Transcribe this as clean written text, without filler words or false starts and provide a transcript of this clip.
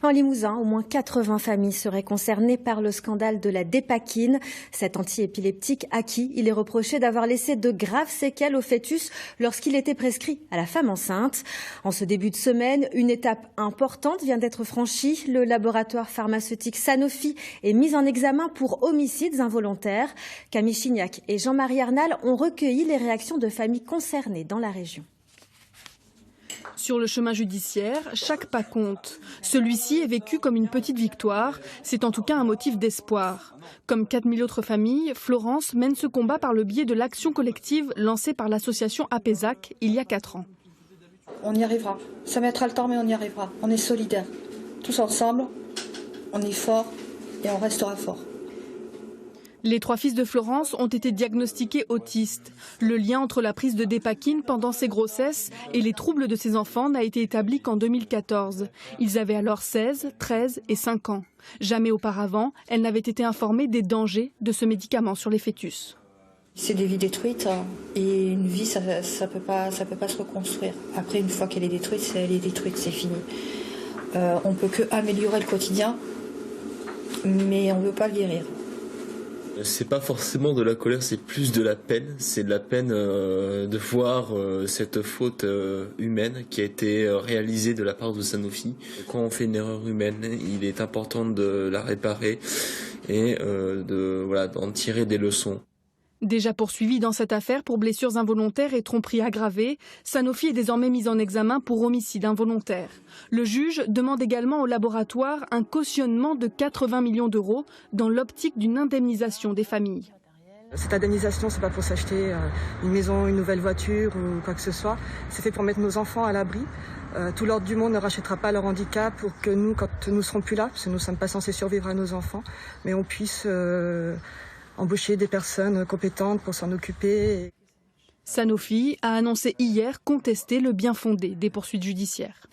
En Limousin, au moins 80 familles seraient concernées par le scandale de la Dépakine. Cet antiépileptique à qui il est reproché d'avoir laissé de graves séquelles au fœtus lorsqu'il était prescrit à la femme enceinte. En ce début de semaine, une étape importante vient d'être franchie. Le laboratoire pharmaceutique Sanofi est mis en examen pour homicides involontaires. Camille Chignac et Jean-Marie Arnal ont recueilli les réactions de familles concernées dans la région. Sur le chemin judiciaire, chaque pas compte. Celui-ci est vécu comme une petite victoire. C'est en tout cas un motif d'espoir. Comme 4000 autres familles, Florence mène ce combat par le biais de l'action collective lancée par l'association APESAC il y a 4 ans. On y arrivera. Ça mettra le temps, mais on y arrivera. On est solidaires. Tous ensemble, on est forts et on restera forts. Les 3 fils de Florence ont été diagnostiqués autistes. Le lien entre la prise de Dépakine pendant ses grossesses et les troubles de ses enfants n'a été établi qu'en 2014. Ils avaient alors 16, 13 et 5 ans. Jamais auparavant, elles n'avaient été informées des dangers de ce médicament sur les fœtus. C'est des vies détruites et une vie, ça peut pas se reconstruire. Après, une fois qu'elle est détruite, elle est détruite, c'est fini. On peut que améliorer le quotidien, mais on ne veut pas le guérir. C'est pas forcément de la colère, c'est plus de la peine. C'est de la peine de voir cette faute humaine qui a été réalisée de la part de Sanofi. Quand on fait une erreur humaine, il est important de la réparer et d'en tirer des leçons. Déjà poursuivi dans cette affaire pour blessures involontaires et tromperie aggravée, Sanofi est désormais mis en examen pour homicide involontaire. Le juge demande également au laboratoire un cautionnement de 80 millions d'euros dans l'optique d'une indemnisation des familles. Cette indemnisation, c'est pas pour s'acheter une maison, une nouvelle voiture ou quoi que ce soit. C'est fait pour mettre nos enfants à l'abri. Tout l'ordre du monde ne rachètera pas leur handicap pour que nous, quand nous serons plus là, parce que nous ne sommes pas censés survivre à nos enfants, mais on puisse embaucher des personnes compétentes pour s'en occuper. Sanofi a annoncé hier contester le bien fondé des poursuites judiciaires.